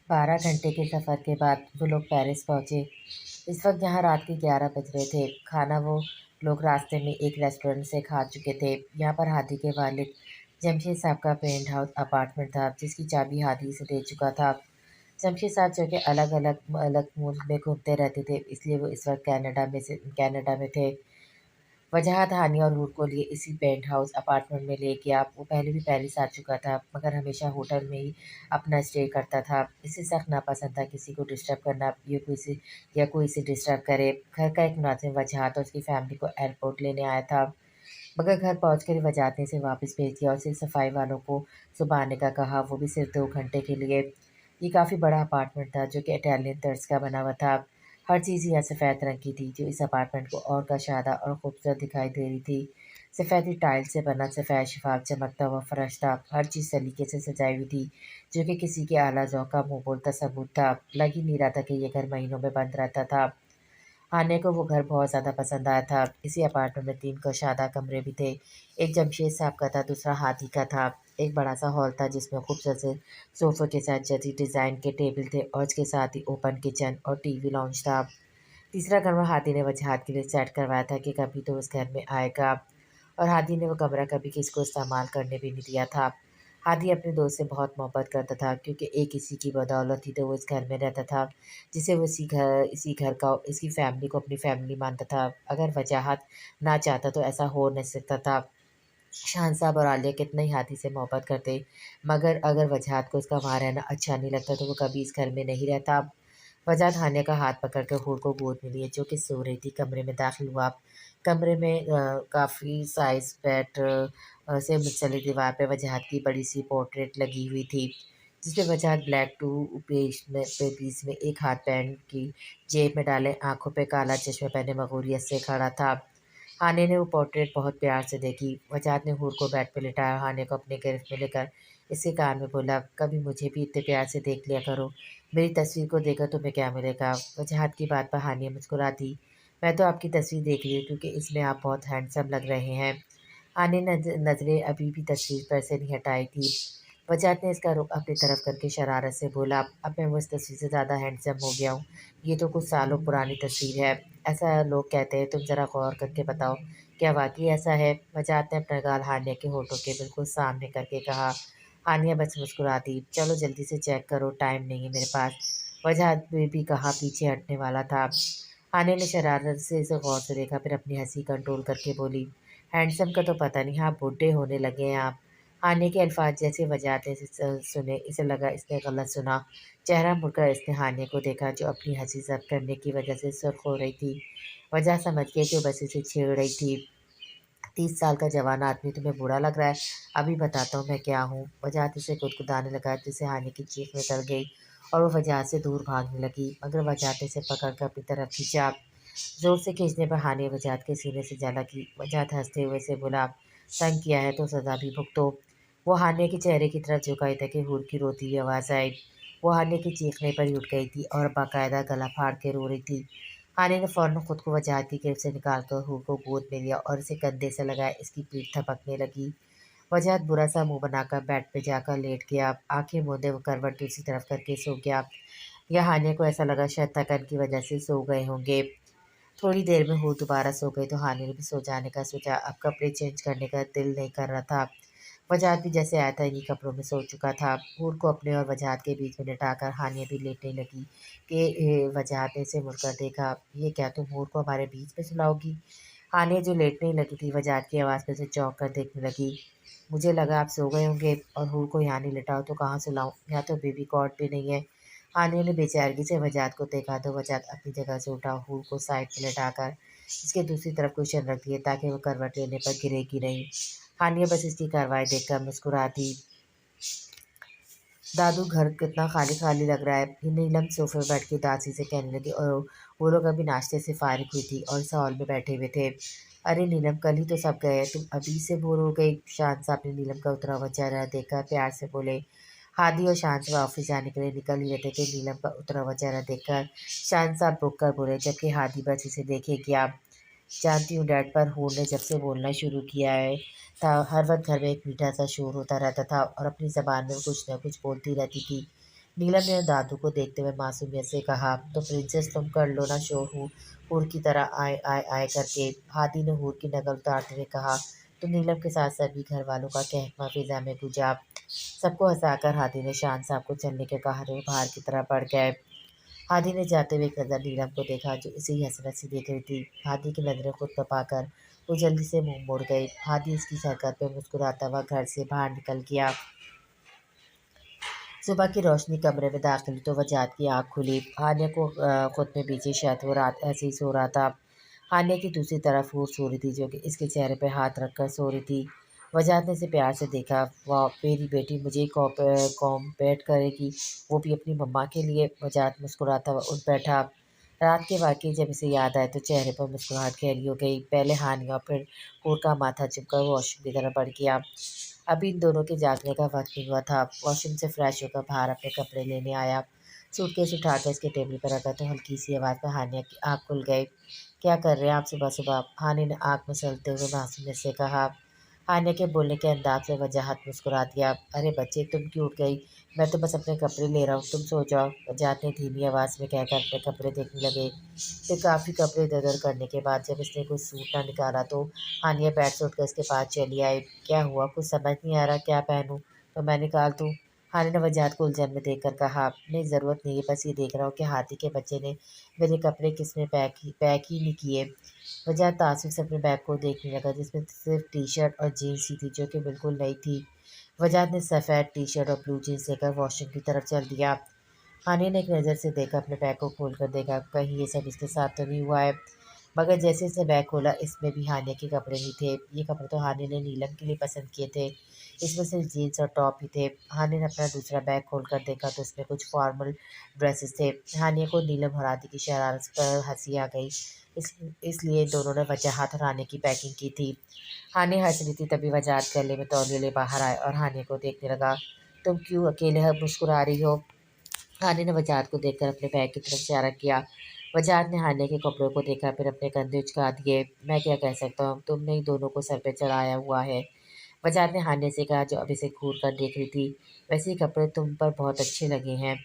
12 घंटे के सफ़र के बाद वो लोग पेरिस पहुँचे। इस वक़्त यहाँ रात के 11 बज रहे थे। खाना वो लोग रास्ते में एक रेस्टोरेंट से खा चुके थे। यहाँ पर हादी के वालिद जमशेद साहब का पेंट हाउस अपार्टमेंट था, जिसकी चाबी हादी इसे दे चुका था। जमशेद साहब जो कि अलग-अलग अलग मुल्क में घूमते रहते थे, इसलिए वो इस वक़्त कनाडा में थे। वजह हानिया और रूट को लिए इसी पेंट हाउस अपार्टमेंट में ले गया। वो पहले भी पेरिस आ चुका था, मगर हमेशा होटल में ही अपना स्टे करता था। इसे सख्त नापसंद था किसी को डिस्टर्ब करना, या कोई इसे डिस्टर्ब करे। घर का एक मुलाजिम वजह उसकी फैमिली को एयरपोर्ट लेने आया था, मगर घर पहुंचकर ही वजाहत ने इसे वापस भेज दिया और सिर्फ सफाई वालों को सुबह आने का कहा, वो भी सिर्फ 2 घंटे के लिए। ये काफ़ी बड़ा अपार्टमेंट था जो कि इटालियन तर्ज का बना हुआ था। हर चीज़ यहाँ सफ़ेद रंग की थी, जो इस अपार्टमेंट को और कशादा और खूबसूरत दिखाई दे रही थी। सफ़ेदी टाइल से बना सफ़ेद शफाफ चमकता हुआ फर्श था। हर चीज़ सलीके से सजाई हुई थी, जो कि किसी के आला ज़ौक़ का मुँह बोलता सबूत था। लग ही नहीं रहा था कि ये घर महीनों में बंद रहता था। आने को वो घर बहुत ज़्यादा पसंद आया था। इसी अपार्टमेंट में 3 कशादा कमरे भी थे। एक जमशेद साहब का था, दूसरा हाथी का था। एक बड़ा-सा हॉल था जिसमें खूबसूरत से सोफ़े के साथ जदीद डिज़ाइन के टेबल थे और इसके साथ ही ओपन किचन और टीवी लाउंज था। तीसरा कमरा हादी ने वजह के लिए सेट करवाया था कि कभी तो उस घर में आएगा, और हादी ने वो कमरा कभी किसी को इस्तेमाल करने भी नहीं दिया था। हादी अपने दोस्त से बहुत मोहब्बत करता था, क्योंकि एक इसी की बदौलत ही तो वो इस घर में रहता था, जिसे वो इसी घर का इसकी फैमिली को अपनी फैमिली मानता था। अगर वजाहत ना चाहता तो ऐसा हो नहीं सकता था। शान साहब और आलिया कितना ही हादी से मोहब्बत करते, मगर अगर वजाहत को इसका वहाँ रहना अच्छा नहीं लगता तो वो कभी इस घर में नहीं रहता। वजाहत हानिया का हाथ पकड़कर हूर को गोद में लिए, जो कि सो रही थी। कमरे में दाखिल हुआ। कमरे में काफ़ी साइज़ बेड से मुंसलिक दीवार पे वजाहत की बड़ी सी पोर्ट्रेट लगी हुई थी, जिसपे वजाहत ब्लैक टू पेज में पे पीस में एक हाथ पैंट की जेब में डाले, आंखों पे काला चश्मा पहने मगरूरियत से खड़ा था। हानिया ने वो पोर्ट्रेट बहुत प्यार से देखी। वजाहत ने हूर को बेड पे लिटाया, हानिया को अपने गिरफ्त में लेकर इसके कान में बोला, कभी मुझे भी इतने प्यार से देख लिया करो। मेरी तस्वीर को देखकर तुम्हें क्या मिलेगा? वजाहत की बात पर हानिया मुस्कुरा दी। मैं तो आपकी तस्वीर देख रही हूँ, क्योंकि इसमें आप बहुत हैंडसम लग रहे हैं। हानिया ने नज़रें अभी भी तस्वीर पर से नहीं हटाई थी। वजाहत ने इसका रुख अपनी तरफ करके शरारत से बोला, अब मैं वो इस तस्वीर से ज़्यादा हैंडसम हो गया हूँ। ये तो कुछ सालों पुरानी तस्वीर है। ऐसा लोग कहते हैं, तुम ज़रा गौर करके बताओ, क्या वाक़ई ऐसा है? वजाहत ने अपना गाल हानिया के होठों के बिल्कुल सामने करके कहा। हानिया बस मुस्कुरा दी। चलो जल्दी से चेक करो, टाइम नहीं है मेरे पास। वजाहत ने भी कहा पीछे हटने वाला था। हानिया ने शरारत से इसे गौर से देखा, फिर अपनी हंसी कंट्रोल करके बोली, हैंडसम का तो पता नहीं, आप बूढ़े होने लगे हैं आप। हानिया के अल्फाज जैसे वजाहत ने सुने, इसे लगा इसने गलत सुना। चेहरा मुड़कर इसने हानिया को देखा, जो अपनी हंसी ज़ब्त करने की वजह से सुर्ख हो रही थी। वजह समझ गई कि वो बस इसे छेड़ रही थी। 30 साल का जवान आदमी तुम्हें बुरा लग रहा है? अभी बताता हूँ मैं क्या हूँ। वजाहत उसे गुदगुदाने लगा, जिससे हानि की चीख निकल गई और वो वजाहत से दूर भागने लगी, मगर वजाहत ने उसे पकड़कर अपनी तरफ खींचा। ज़ोर से खींचने पर हानि वजाहत के सीने से जा लगी। वजाहत हंसते हुए से बोला, तंग किया है तो सज़ा भी भुगतो। वो हानिया के चेहरे की तरफ झुकाई ताकि हूर की रोती हुई आवाज़ आए। वो हानिया की चीखने पर ही उठ गई थी और बाकायदा गला फाड़ के रो रही थी। हानि ने फ़ौरन खुद को वजाहत की गिरफ्त से निकालकर हूर को गोद में लिया और इसे कंधे से लगाए इसकी पीठ थपकने लगी। वजाहत बुरा सा मुंह बनाकर बेड पे जाकर लेट गया। आंखें मूंदे वो करवट दूसरी तरफ करके सो गया। या हानिया को ऐसा लगा शायद थकन की वजह से सो गए होंगे। थोड़ी देर में हूर दोबारा सो गई तो हानि ने भी सो जाने का सोचा। अब कपड़े चेंज करने का दिल नहीं कर रहा था। वजाहत भी जैसे आया था इन्हीं कपड़ों में सो चुका था। हूर को अपने और वजाहत के बीच में लिटाकर हानिया भी लेटने लगी कि वजाहत ने इसे मुड़कर देखा। ये क्या, तुम हूर को हमारे बीच में सुलाओगी? हानिया जो लेटने ही लगी थी, वजाहत की आवाज़ पर से चौंक कर देखने लगी। मुझे लगा आप सो गए होंगे, और हूर को यहाँ नहीं लिटाओ तो कहाँ सुलाऊं? यहाँ तो बेबी कॉट भी नहीं है। हानिया ने बेचारगी से वजाहत को देखा तो वजाहत अपनी जगह से उठा, हूर को साइड में लिटाकर इसके दूसरी तरफ कुशन रख दिए, ताकि वो करवट लेने पर गिरेगी नहीं। हानिया बस इसकी कार्रवाई देखकर मुस्कुरा दी। दादू, घर कितना खाली खाली लग रहा है, ये नीलम सोफे पर बैठ के उदासी से कहने लगी, और वो लोग अभी नाश्ते से फारिग हुई थी और इस हॉल में बैठे हुए थे। अरे नीलम, कल ही तो सब गए हैं, तुम अभी से बोर हो गई? शान साहब ने नीलम का उतरा हुआ चेहरा देखकर प्यार से बोले। हादी और शान साहब ऑफिस जाने के लिए निकल ही रहे थे कि नीलम का उतरा हुआ चेहरा देखकर शान साहब रुक कर बोले, जबकि हादी बस इसे देखे क्या। जानती हूँ डैड, पर हूर ने जब से बोलना शुरू किया है था, हर वक्त घर में एक मीठा सा शोर होता रहता था और अपनी ज़बान में वो कुछ न कुछ बोलती रहती थी। नीलम ने दादू को देखते हुए मासूमियत से कहा, तो प्रिंसेस तुम कर लो ना शोर, हूँ हूर की तरह आए आए आए करके। हादी ने हूर की नकल उतारते हुए कहा। तो नीलम के साथ सभी घर वालों का कहकमा फिजा में गुजा। सबको हंसाकर हादी ने शान साहब को चलने के कहा तो वो बाहर की तरफ बढ़ गए। हादी ने जाते हुए एक नज़र नीलम को देखा जो इसे ही हंसी हंसी देख रही थी। हादी की नजरें खुद पर पाकर वो जल्दी से मुंह मोड़ गई। हादी इसकी हरकत पे मुस्कुराता हुआ घर से बाहर निकल गया। सुबह की रोशनी कमरे में दाखिल हुई तो वजात की आँख खुली। हानिया को खुद में पीछे शायद वो रात ऐसे ही सो रहा था। हानिया की दूसरी तरफ वो सो रही थी जो कि इसके चेहरे पे हाथ रखकर सो रही थी। वजात ने इसे प्यार से देखा। वाह मेरी बेटी मुझे ही कॉम्पेट करेगी, वो भी अपनी मम्मा के लिए। वजात मुस्कुराता हुआ उठ बैठा। रात के वाक़ये जब इसे याद आए तो चेहरे पर मुस्कुराहट गहरी हो गई। पहले हानिया फिर कोर का माथा झुककर वो वॉशरूम की तरफ बढ़ गया। अभी इन दोनों के जागने का वक्त नहीं हुआ था। वॉशरूम से फ्रेश होकर बाहर अपने कपड़े लेने आया। सूटकेस उठाकर इसके टेबल पर रखा तो हल्की सी आवाज़ में हानिया की आँख खुल गई। क्या कर रहे हैं आप सुबह सुबह? हानिया ने आँख मसलते हुए मासूमियत से कहा। हानिया के बोलने के अंदाज से वजाहत मुस्कुरा दिया। अरे बच्चे तुम क्यों उठ गई? मैं तो बस अपने कपड़े ले रहा हूँ, तुम सो जाओ। वजाहत ने धीमी आवाज़ में कहकर अपने कपड़े देखने लगे। फिर काफ़ी कपड़े इधर उधर करने के बाद जब इसने कुछ सूट ना निकाला तो हानिया बेड से उठकर इसके पास चली आई। क्या हुआ? कुछ समझ नहीं आ रहा, क्या पहनूं? तो मैं निकाल दूं? हानिया ने वजाहत को उलझन में देखकर कहा। नहीं ज़रूरत नहीं है, बस ये देख रहा हूँ कि हाथी के बच्चे ने मेरे कपड़े किस में पैक ही नहीं किए। वजाहत ताज्जुब से अपने बैग को देखने लगा जिसमें सिर्फ टी शर्ट और जीन्स ही थी जो कि बिल्कुल नई थी। वजाहत ने सफ़ेद टी शर्ट और ब्लू जीन्स लेकर वॉशरूम की तरफ चल दिया। हानिया ने एक नज़र से देखा, अपने बैग को खोलकर देखा कहीं ये सब इसके साथ तो नहीं हुआ है। मगर जैसे इसने बैग खोला इसमें भी हानिया के कपड़े नहीं थे। ये कपड़े तो हानिया ने नीलम के लिए पसंद किए थे। इसमें सिर्फ जीन्स और टॉप ही थे। हानिया ने अपना दूसरा बैग खोलकर देखा तो उसमें कुछ फॉर्मल ड्रेसेस थे। हानिया को नीलम और हादी की शरारत पर हंसी आ गई। इस इसलिए दोनों ने वजाहत और हानिया की पैकिंग की थी। हानिया हंस रही थी तभी वजाहत गले में तौलिया ले बाहर आए और हानिया को देखने लगा। तुम क्यों अकेले मुस्कुरा रही हो? हानिया ने वजाहत को देखकर अपने बैग की तरफ इशारा किया। वजाहत ने हानिया के कपड़ों को देखा फिर अपने कंधे उचका दिए। मैं क्या कह सकता हूँ, तुमने ही दोनों को सर पे चढ़ाया हुआ है। वजाहत ने हानिया से कहा जो अभी से घूर कर देख रही थी। वैसे ही कपड़े तुम पर बहुत अच्छे लगे हैं।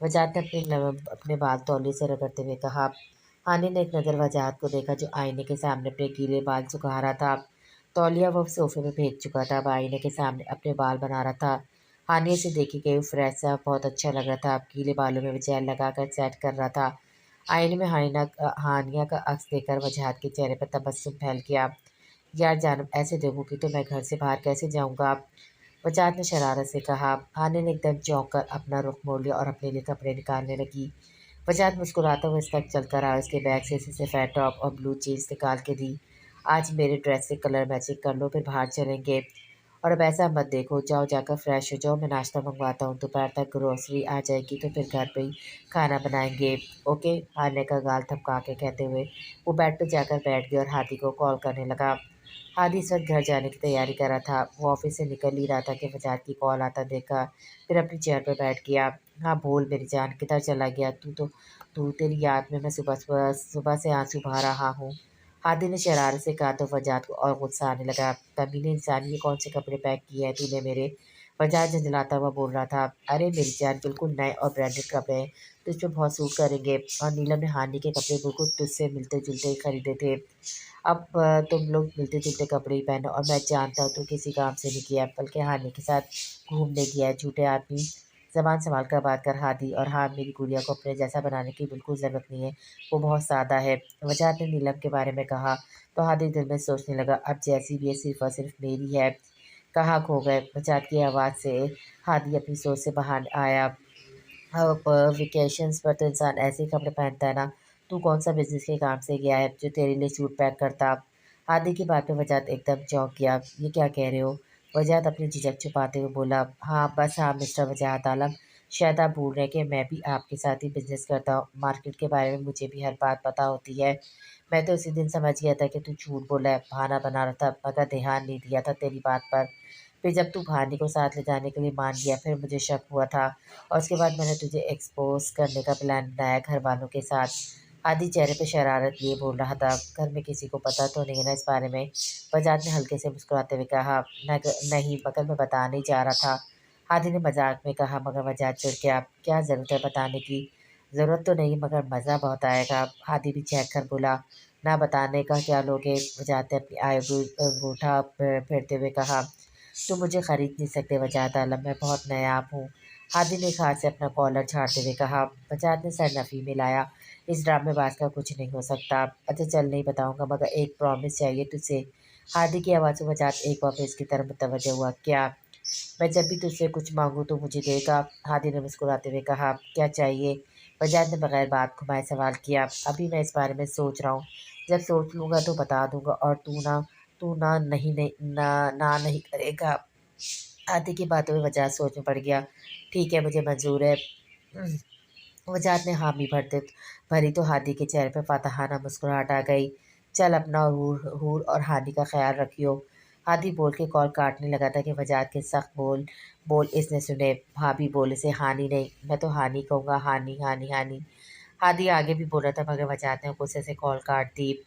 वजाहत ने अपने बाल तौलिए से रगड़ते हुए कहा। हानिया ने एक नज़र वजाहत को देखा जो आईने के सामने अपने गीले बाल सुखा रहा था। तौलिया वो सोफे में फेंक चुका था, अब आईने के सामने अपने बाल बना रहा था। हानिया से देखी गई फ्रेश सा बहुत अच्छा लग रहा था। गीले बालों में जेल लगाकर सेट कर रहा था। आईने में हानिया का अक्स देखकर वजाहत के चेहरे पर तबस्सुम फैल गया। यार जानब ऐसे देखोगी तो मैं घर से बाहर कैसे जाऊंगा? वजाहत ने शरारत से कहा। हानिया ने एकदम चौंक कर अपना रुख मोड़ लिया और अपने लिए कपड़े निकालने लगी। वजाहत मुस्कुराता हुआ इस तक चलकर आया, उसके बैग से सफ़ेद टॉप और ब्लू जीन्स निकाल के दी। आज मेरे ड्रेस से कलर मैचिंग कर लो फिर बाहर चलेंगे। और अब ऐसा मत देखो, जाओ जाकर फ्रेश हो जाओ, मैं नाश्ता मंगवाता हूँ, दोपहर तक ग्रोसरी आ जाएगी तो फिर घर पे ही खाना बनाएंगे। ओके, हानिया का गाल थपका के कहते हुए वो बेड पे जाकर बैठ गया और हादी को कॉल करने लगा। हादी इस वक्त घर जाने की तैयारी कर रहा था। वो ऑफिस से निकल ही रहा था कि वजाहत की कॉल आता देखा। फिर अपनी चेयर पर बैठ गया। हाँ बोल मेरी जान, किधर चला गया तू तेरी याद में मैं सुबह सुबह सुबह से आंसू बहा रहा हूँ। हादी ने शरारत से कहा तो वजाहत को और गुस्सा आने लगा। कमीने इंसान, ये कौन से कपड़े पैक किए हैं तूने मेरे? वजाहत झंझलाता हुआ बोल रहा था। अरे मेरी जान, बिल्कुल नए और ब्रांडेड कपड़े हैं, तुझ पे बहुत सूट करेंगे। और नीलम ने हानि के कपड़े बिल्कुल तुझसे मिलते जुलते ही खरीदे थे। अब तुम लोग मिलते जुलते कपड़े ही पहनो और मैं जानता हूँ तू किसी काम से नहीं किया बल्कि हानि के साथ घूमने गया है, झूठे आदमी। ज़बान संभाल कर बात कर हादी। और हाँ, मेरी गुड़िया को अपने जैसा बनाने की बिल्कुल ज़रूरत नहीं है, वो बहुत सादा है। वजाहत ने नीलम के बारे में कहा तो हादी दिल में सोचने लगा, अब जैसी भी ये सिर्फ और सिर्फ मेरी है। कहाँ खो गए? वजाहत की आवाज़ से हादी अपनी सोच से बाहर आया। अब वेकेशंस पर तो इंसान ऐसे ही कपड़े पहनता है ना। तू कौन सा बिजनेस के काम से गया है जो तेरे लिए सूट पैक करता? हादी की बात पे वजाहत एकदम चौंक गया। ये क्या कह रहे हो? वजाहत अपनी झिझक छुपाते हुए बोला। हाँ बस हाँ मिस्टर वजाहत आलम, शायद आप भूल रहे हैं कि मैं भी आपके साथ ही बिजनेस करता हूँ। मार्केट के बारे में मुझे भी हर बात पता होती है। मैं तो उसी दिन समझ गया था कि तू झूठ बोला है, बहाना बना रहा था, मगर ध्यान नहीं दिया था तेरी बात पर। फिर जब तू भानी को साथ ले जाने के लिए मान गया फिर मुझे शक हुआ था और उसके बाद मैंने तुझे एक्सपोज करने का प्लान बनाया घर वालों के साथ। आदि चेहरे पे शरारत लिए बोल रहा था। घर में किसी को पता तो नहीं है ना इस बारे में? वजाहत ने हल्के से मुस्कुराते हुए कहा। नहीं, मगर मैं बताने ही जा रहा था। हादी ने मजाक में कहा, मगर वजह चिढ़ गया। क्या ज़रूरत है बताने की? ज़रूरत तो नहीं, मगर मज़ा बहुत आएगा। हादी भी चहक कर बोला, ना बताने का क्या लोगे? वजाहत ने अपनी अंगूठा फेरते हुए कहा, तुम मुझे खरीद नहीं सकते वजाहत आलम, मैं बहुत नायाब हूँ। हादी ने एक हाथ से अपना कॉलर झाड़ते हुए कहा। वजाहत ने सर नफ़ी में लाया, इस ड्रामेबाज का कुछ नहीं हो सकता। अच्छा चल, नहीं बताऊंगा, मगर एक प्रॉमिस चाहिए तुझसे। हादी की आवाज़ में वजाहत एक बार फिर इसकी तरफ मुतवज्जो हुआ। क्या? मैं जब भी तुझसे कुछ मांगूँ तो मुझे देगा? हादी ने मुस्कुराते हुए कहा। क्या चाहिए? वजाहत ने बगैर बात घुमाए सवाल किया। अभी मैं इस बारे में सोच रहा हूँ, जब सोच लूँगा तो बता दूंगा। और तू ना नहीं नहीं ना ना नहीं करेगा? हादी की बातों में वजाहत सोच में पड़ गया। ठीक है, मुझे मंजूर है। वजाहत ने हामी भरी तो हादी के चेहरे पर फातहाना मुस्कुराहट आ गई। चल, अपना और हूर हूर और हादी का ख्याल रखियो। हादी बोल के कॉल काटने लगा था कि वजाहत के सख्त बोल बोल इसने सुने। भाभी बोले से हानि नहीं, मैं तो हानि कहूँगा, हानि हानि हानि। हादी आगे भी बोल रहा था, मगर वजाहत ने गुस्से से कॉल काट दी।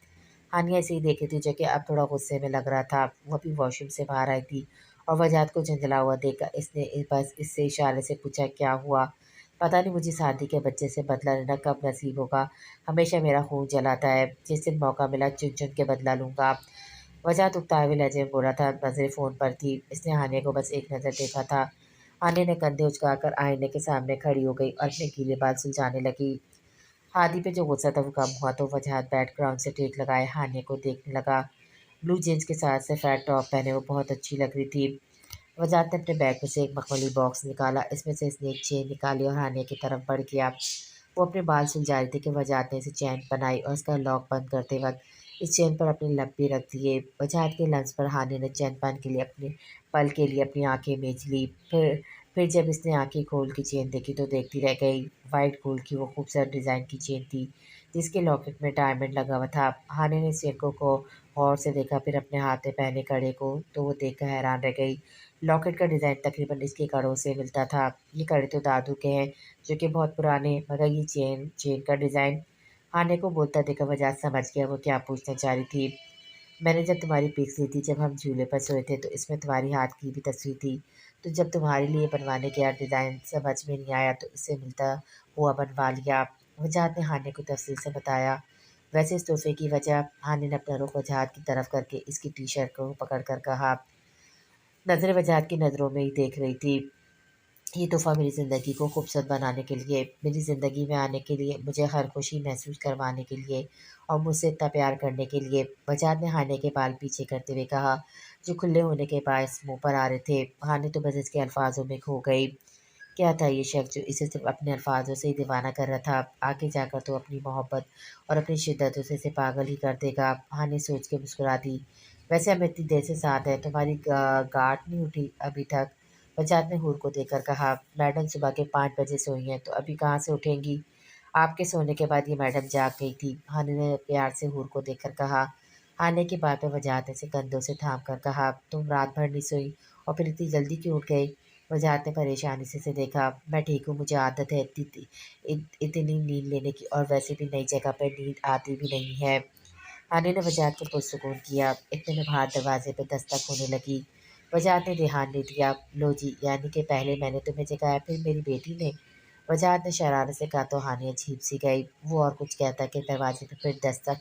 हानि ऐसे ही देखी थी, जो कि अब थोड़ा गुस्से में लग रहा था। वो भी वॉशरूम से बाहर आई थी और वजाहत को झंझला हुआ देखा इसने बस इससे इशारे से पूछा, क्या हुआ? पता नहीं मुझे शादी के बच्चे से बदला लेना कब नसीब होगा। हमेशा मेरा खून जलाता है, जिस दिन मौका मिला चुन चुन के बदला लूँगा। वजाहत उकतावे लहजे में बोला था, नज़रें फ़ोन पर थी। इसने हानिया को बस एक नज़र देखा था। हानिया ने कंधे उचकाकर आईने के सामने खड़ी हो गई और अपने गीले बाल सुलझाने लगी। हादी पे जो गुस्सा था वो कम हुआ तो वजाहत बैकग्राउंड से टेक लगाए हानिया को देखने लगा। ब्लू जीन्स के साथ से फैट टॉप पहने वो बहुत अच्छी लग रही थी। वजाहत ने अपने बैग में से एक मखमली बॉक्स निकाला, इसमें से इसने एक चेन निकाली और हानिया की तरफ बढ़ गया। वो अपने बाल सुलझा रही थी कि वजाहत ने इसे चैन बनाई और उसका लॉक बंद करते वक्त इस चैन पर अपने लब भी रख दिए। वजाहत के लंच पर हानि ने चैन पान के लिए अपने पल के लिए अपनी आंखें मीच ली। फिर जब इसने आंखें खोल की चेन देखी तो देखती रह गई। वाइट गोल्ड की वो खूबसूरत डिज़ाइन की चेन थी, जिसके लॉकेट में डायमंड लगा हुआ था। हानि ने इस चेन को गौर से देखा, फिर अपने हाथ में पहने कड़े को तो वो देखकर हैरान रह गई। लॉकेट का डिज़ाइन तकरीबन इसके कड़ों से मिलता था। ये कड़े तो दादू के हैं, जो कि बहुत पुराने, मगर ये चेन चेन का डिज़ाइन। हानि को बोलता देखा वजाहत समझ गया वो क्या पूछना चाह रही थी। मैंने जब तुम्हारी पिक्स ली थी जब हम झूले पर सोए थे तो इसमें तुम्हारी हाथ की भी तस्वीर थी। तो जब तुम्हारे लिए बनवाने गया डिज़ाइन समझ में नहीं आया तो इससे मिलता हुआ बनवा लिया। वजाहत ने हानि को तफसील से बताया। वैसे इस तोहफे की वजह, हानि ने अपना रुख वजाहत की तरफ करके इसकी टी शर्ट को पकड़ कर कहा। नज़रें वजाहत की नज़रों में ही देख रही थी। ये तोहफ़ा मेरी ज़िंदगी को खूबसूरत बनाने के लिए, मेरी ज़िंदगी में आने के लिए, मुझे हर खुशी महसूस करवाने के लिए और मुझसे इतना प्यार करने के लिए। वजाहत ने हानि के बाल पीछे करते हुए कहा, जो खुले होने के बायस मुँह पर आ रहे थे। हानि तो बस इसके अल्फाजों में खो गई। क्या था ये शख्स जो इसे सिर्फ़ अपने अल्फाजों से ही दीवाना कर रहा था? आगे जाकर तो अपनी मोहब्बत और अपनी शिद्दतों से इसे पागल ही कर देगा। हानि सोच के मुस्कुरा दी। वैसे हम इतनी देर से साथ हैं, तुम्हारी गाँठ नहीं उठी अभी तक? वजाहत ने हूर को देखकर कहा, मैडम सुबह के 5 बजे सोई हैं, तो अभी कहाँ से उठेंगी? आपके सोने के बाद ये मैडम जाग गई थी। हानि ने प्यार से हूर को देखकर कहा। हानि की बात पे वजाहत ने इसे कंधों से थाम कर कहा, तुम रात भर नहीं सोई और फिर इतनी जल्दी क्यों उठ गई? वजाहत ने परेशानी से इसे देखा। मैं ठीक हूँ, मुझे आदत है इतनी नींद लेने की, और वैसे भी नई जगह पर नींद आती भी नहीं है। हानि ने वजाहत को पुरसुकून किया। इतने में बाहर दरवाजे पर दस्तक होने लगी। वजाहत ने ध्यान नहीं दिया। लो जी, यानी कि पहले मैंने तुम्हें जगाया फिर मेरी बेटी ने? वजाहत ने शरारत से कहा तो हानि अजीब सी गई। वो और कुछ कहता कि दरवाजे पर फिर दस्तक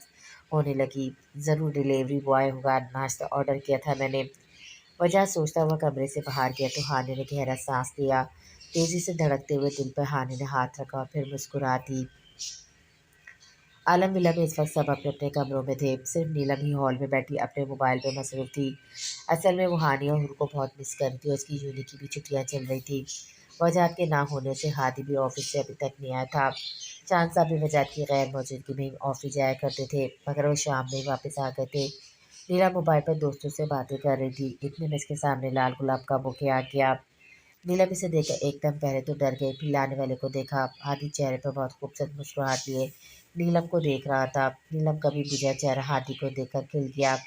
होने लगी। ज़रूर डिलीवरी बॉय होगा, नाश्ता ऑर्डर किया था मैंने। वजाहत सोचता हुआ कमरे से बाहर गया तो हानि ने गहरा सांस लिया। तेज़ी से धड़कते हुए दिल पर हानि ने हाथ रखा और फिर मुस्कुरा दी। आलम विला में इस वक्त सब अपने अपने कमरों में थे। सिर्फ नीलम ही हॉल में बैठी अपने मोबाइल पर मसरूफ़ थी। असल में वो हानि और हूर को बहुत मिस कर रही थी और उसकी यूनी की भी छुट्टियां चल रही थी। वजाहत के ना होने से हादी भी ऑफिस से अभी तक नहीं आया था। चांद साहब भी वजाहत की गैर मौजूदगी में ही ऑफिस जाया करते थे, मगर वो शाम में ही वापस आ गए थे। नीला मोबाइल पर दोस्तों से बातें कर रही थी, इतने में इसके सामने लाल गुलाब का बुके आ गया। नीलम इसे देखकर एकदम पहले तो डर गई, फिर लाने वाले को देखा। हादी चेहरे पर बहुत खूबसूरत मुस्कुराहट लिए नीलम को देख रहा था। नीलम कभी बुझा चेहरा हादी को देखकर खिल गया।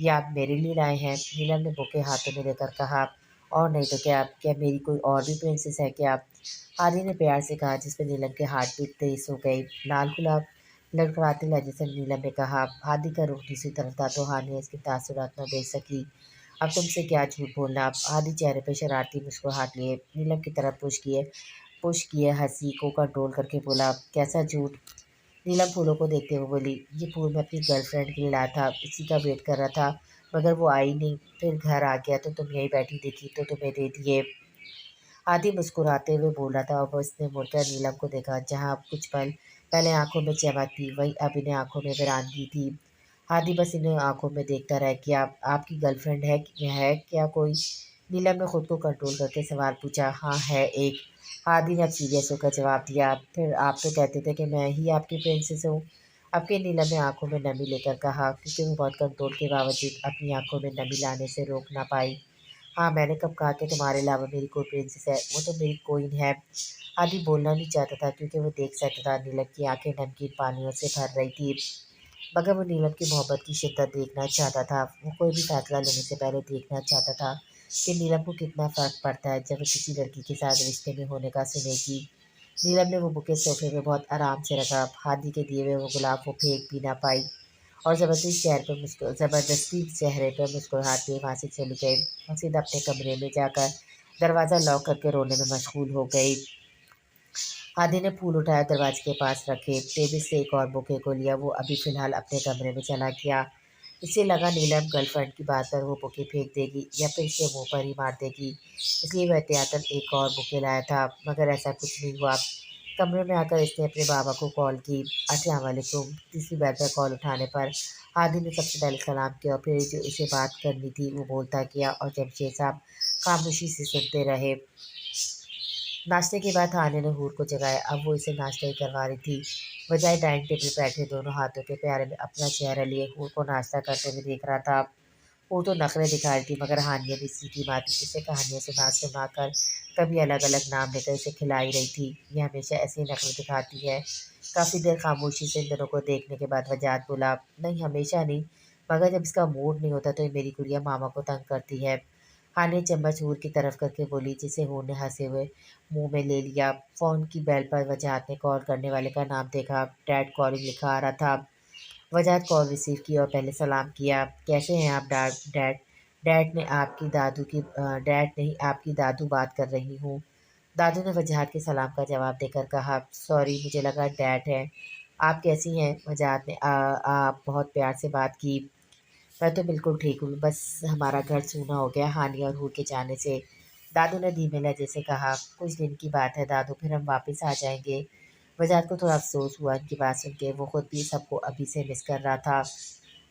ये आप मेरे लिए लाए हैं? नीलम ने बुके हाथों में लेकर कहा। और नहीं तो क्या मेरी कोई और भी प्रिंसेस है क्या? हादी ने प्यार से कहा, जिस पर नीलम के हार्ट बीट तेज हो गई। लाल गुलाब? लड़खड़ाते लहजे से नीलम ने कहा। हादी का रुख दूसरी तरफ था तो हानि इसके तासुरात न देख सकी। अब तुमसे क्या झूठ बोलना। हादी चेहरे पे शरारती मुस्कुराहट लिए नीलम की तरफ पुश किए हंसी को कंट्रोल करके बोला, कैसा झूठ। नीलम फूलों को देखते हुए बोली, ये फूल मैं अपनी गर्लफ्रेंड के लिए लाया था, इसी का वेट कर रहा था, मगर वो आई नहीं। फिर घर आ गया तो तुम यहीं बैठी दिखी तो तुम्हें दे दिए। आदि मुस्कुराते हुए बोल रहा था और उसने मुड़कर नीलम को देखा, जहाँ कुछ पल पहले आंखों में चमक थी वही अब इन्हें आंखों में वीरानगी थी। आदि बस इन्हें आंखों में देखता रह गया। आपकी गर्लफ्रेंड है क्या कोई? नीलम ने खुद को कंट्रोल करके सवाल पूछा। हाँ है एक। आदि ने अब सीरियस होकर जवाब दिया। फिर आप तो कहते थे कि मैं ही आपकी प्रिंसेस हूँ। आपके नीलम ने आंखों में नमी लेकर कहा, क्योंकि वो बहुत कंट्रोल के बावजूद अपनी आंखों में नमी लाने से रोक ना पाई। हाँ, मैंने कब कहा कि तुम्हारे अलावा मेरी कोई प्रिंसेस है? वो तो मेरी क्वीन है। आदि बोलना नहीं चाहता था, क्योंकि वो देख सकता था नीलम की आंखें नमकीन पानियों से भर रही थी, मगर वो नीलम की मोहब्बत की शिद्दत देखना चाहता था। वो कोई भी फैसला लेने से पहले देखना चाहता था कि नीलम को कितना फ़र्क पड़ता है जब वो किसी लड़की के साथ रिश्ते में होने का सुनेगी। नीलम ने वो बुके सोफे में बहुत आराम से रखा। हादी के दिए हुए वो गुलाब वो फेंक भी ना पाई और ज़बरदस्ती चेहरे पर मुस्कुराहट लिए वहाँ से चली गई और सीधा अपने कमरे में जाकर दरवाज़ा लॉक करके रोने में मशगूल हो गई। आदि ने फूल उठाया, दरवाजे के पास रखे, टेबल से एक और बुके को लिया। वो अभी फ़िलहाल अपने कमरे में चला गया। इसे लगा नीलम गर्लफ्रेंड की बात पर वो बुके फेंक देगी या फिर इसे मुँह पर ही मार देगी, इसलिए वह एहतियातन एक और बुके लाया था, मगर ऐसा कुछ नहीं हुआ। कमरे में आकर इसने अपने बाबा को कॉल की। अस्सलाम वालेकुम। तीसरी बार पर कॉल उठाने पर आदि ने सबसे पहले सलाम किया और फिर जो इसे बात करनी थी वो बोलता किया और जमशेद साहब खामोशी से सुनते रहे। नाश्ते के बाद हानि ने हूर को जगाया। अब वो इसे नाश्ता ही करवा रही थी, बजाय डाइनिंग टेबल पर बैठे दोनों हाथों के प्यारे में अपना चेहरा लिए हूर को नाश्ता करते हुए देख रहा था। वो तो नखरे दिखा रही थी, मगर हानिया भी सीटी मारती इसे कहानियाँ सुना कर कभी अलग अलग नाम लेकर इसे खिलाई रही थी। ये हमेशा ऐसे ही नखरे दिखाती है। काफ़ी देर खामोशी से इन दोनों को देखने के बाद वजाहत बोला, नहीं हमेशा नहीं, मगर जब इसका मूड नहीं होता तो ये मेरी गुड़िया मामा को तंग करती है। हानि चम्मच हूर की तरफ करके बोली, जिसे हूर ने हंसे हुए मुंह में ले लिया। फ़ोन की बेल पर वजाहत ने कॉल करने वाले का नाम देखा। डैड कॉलिंग लिखा आ रहा था। वजाहत कॉल रिसीव की और पहले सलाम किया। कैसे हैं आप डैड? डैड ने आपकी दादू की डैड नहीं, आपकी दादू बात कर रही हूँ। दादू ने वजाहत के सलाम का जवाब देकर कहा, सॉरी मुझे लगा डैड है। आप कैसी हैं? वजाहत ने आप बहुत प्यार से बात की। मैं तो बिल्कुल ठीक हूँ, बस हमारा घर सूना हो गया हानि और हूर के जाने से। दादू ने धीमे लहजे से कहा, कुछ दिन की बात है दादू, फिर हम वापस आ जाएंगे। वजाहत को थोड़ा अफसोस हुआ इनकी बात सुन के। वो खुद भी सबको अभी से मिस कर रहा था।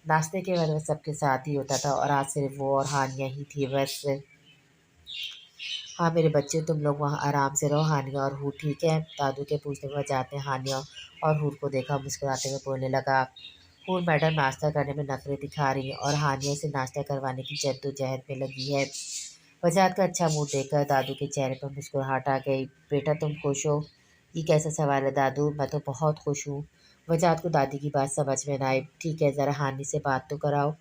नाश्ते के बाद वह सबके साथ ही होता था और आज सिर्फ वो और हानिया ही थी बस। हाँ मेरे बच्चे, तुम लोग वहाँ आराम से रहो, हानिया और हूर ठीक है? दादू के पूछने पर वजाहत ने हानिया और हूर को देखा, मुस्कुराते हुए बोलने लगा, हूर मैडम नाश्ता करने में नखरे दिखा रही है और हानिया से नाश्ता करवाने की जद्दोजहद में लगी है। वजाहत का अच्छा मूड देखकर दादू के चेहरे पर मुस्कुराहट आ गई। बेटा तुम खुश हो? ये कैसा सवाल है दादू, मैं तो बहुत खुश हूँ। वजाहत को दादी की बात समझ में ना आई। ठीक है, ज़रा हानि से बात तो कराओ।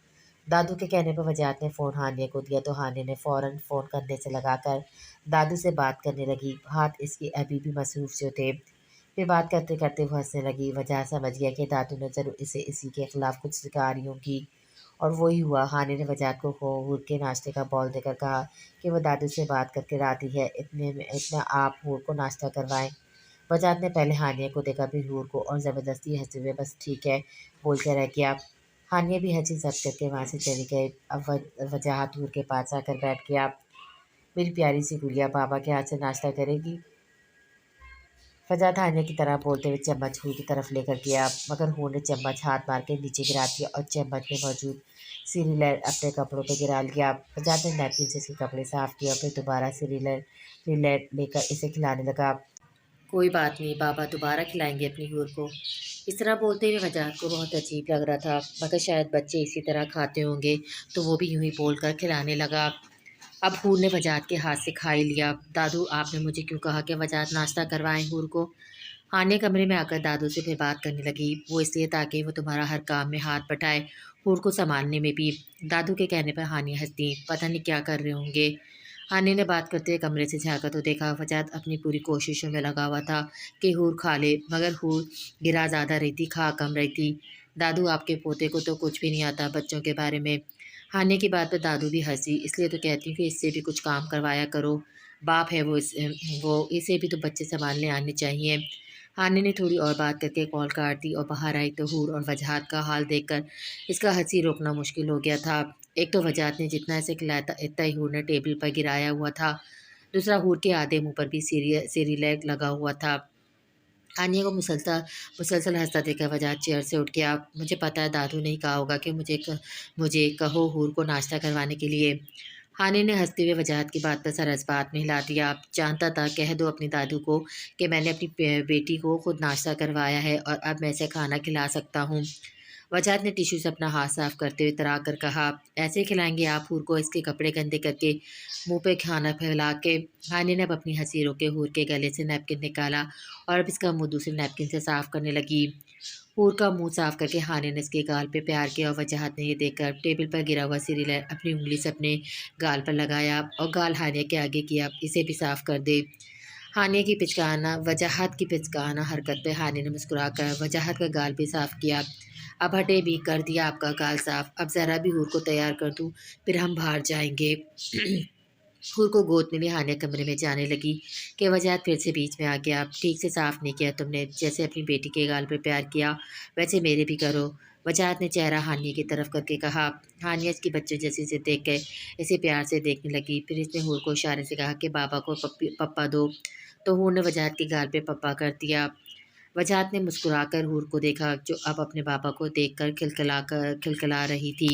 दादू के कहने पर वजाहत ने फ़ोन हानिया को दिया तो हानिया ने फ़ौरन फ़ोन कंधे से लगाकर दादू से बात करने लगी। हाथ इसके अभी भी मसरूफ़ जो थे। फिर बात करते करते वो हंसने लगी। वजाहत समझ गया कि दादू ने ज़रूर इसे इसी के खिलाफ कुछ सिखा रही होंगी और वही हुआ। हानि ने वजाहत को हूर के नाश्ते का बॉल देकर कहा कि वो दादू से बात करके राजी है, इतने में इतना आप हूर को नाश्ता करवाएं। वजाहत ने पहले हानिया को देखा, फिर हूर को, और ज़बरदस्ती हंसते हुए बस ठीक है बोल कर रह गया। हानिया भी हंसी जब्त करके वहाँ से चली गई। अब वजाहत हूर के पास आकर बैठ गया। मेरी प्यारी सी गुड़िया, बाबा के हाथ से नाश्ता करेगी? वजाहत हानिया की तरह बोलते हुए चम्मच हूर की तरफ लेकर गया, मगर हूर ने चम्मच हाथ मार के नीचे गिरा दिया और चम्मच में मौजूद सीरियल अपने कपड़ों पे गिरा लिया। वजाहत ने नैपकिन से इसके कपड़े साफ किए और फिर दोबारा सीरियल लेकर इसे खिलाने लगा। कोई बात नहीं, बाबा दोबारा खिलाएंगे अपनी हूर को। इस तरह बोलते हुए वजाहत को बहुत अजीब लग रहा था, मगर शायद बच्चे इसी तरह खाते होंगे, तो वो भी यूं ही बोलकर खिलाने लगा। अब हूर ने वजाहत के हाथ से खा ही लिया। दादू आपने मुझे क्यों कहा कि वजाहत नाश्ता करवाएं हूर को? हानिया कमरे में आकर दादू से फिर बात करने लगी। वो इसलिए ताकि वो तुम्हारा हर काम में हाथ बटाए, हूर को संभालने में भी। दादू के कहने पर हानिया हंसती, पता नहीं क्या कर रहे होंगे। हानिया ने बात करते हुए कमरे से झाँका तो देखा वजाहत अपनी पूरी कोशिशों में लगा हुआ था कि हूर खा ले, मगर हूर गिरा ज़्यादा रही थी, खा कम रही थी। दादू आपके पोते को तो कुछ भी नहीं आता बच्चों के बारे में। हानिया की बात पे दादू भी हँसी, इसलिए तो कहती हूँ कि इससे भी कुछ काम करवाया करो। बाप है वो इसे भी तो बच्चे सँभालने आने चाहिए। हानिया ने थोड़ी और बात करके कॉल काट दी और बाहर आई तो हूर और वजह का हाल देखकर इसका हँसी रोकना मुश्किल हो गया था। एक तो वजह ने जितना इसे खिलाया था, इतना ही हूर ने टेबल पर गिराया हुआ था। दूसरा हूर के आधे मुँह पर भी सेरिलैक लगा हुआ था। आनिया को मुसलसल हँसता देखकर वजह चेयर से उठ गया। मुझे पता है दादू ने ही कहा होगा कि मुझे कहो हूर को नाश्ता करवाने के लिए। हानि ने हँसते हुए वजाहत की बात पर सर इस्बात में हिला दिया। जानता था, कह दो अपनी दादू को कि मैंने अपनी बेटी को खुद नाश्ता करवाया है और अब मैं इसे खाना खिला सकता हूँ। वजाहत ने टिश्यू से अपना हाथ साफ करते हुए तरा कर कहा, ऐसे खिलाएंगे आप हूर को? इसके कपड़े गंदे करके मुंह पे खाना फैला के। हानि ने अब अपनी हंसी रोके हूर के गले से नैपकिन निकाला और अब इसका मुंह दूसरे नैपकिन से साफ करने लगी। हूर का मुंह साफ करके हानि ने इसके गाल पे प्यार किया और वजाहत ने ये देखकर टेबल पर गिरा हुआ सिरिल अपनी उंगली से अपने गाल पर लगाया और गाल हानिया के आगे किया, इसे भी साफ कर दे। हानिया की पिचकाना वजाहत की पिचकाना हरकत पे हानि ने मुस्कुराकर वजाहत का गाल भी साफ किया। अब हटे भी, कर दिया आपका गाल साफ, अब ज़रा भी हूर को तैयार कर दूँ, फिर हम बाहर जाएंगे। हूर को गोद में ली हानिया कमरे में जाने लगी कि वजाहत फिर से बीच में आ गया। ठीक से साफ नहीं किया तुमने, जैसे अपनी बेटी के गाल पे प्यार किया वैसे मेरे भी करो। वजाहत ने चेहरा हानिया की तरफ करके कहा। हानिया इसकी बच्चे जैसे इसे देख के इसे प्यार से देखने लगी। फिर इसने हूर को इशारे से कहा कि बाबा को पप्पा दो, तो हूर ने वजाहत के गाल पे पप्पा कर दिया। वजाहत ने मुस्कुराकर हूर को देखा जो अब अपने पापा को देखकर खिलखिला रही थी।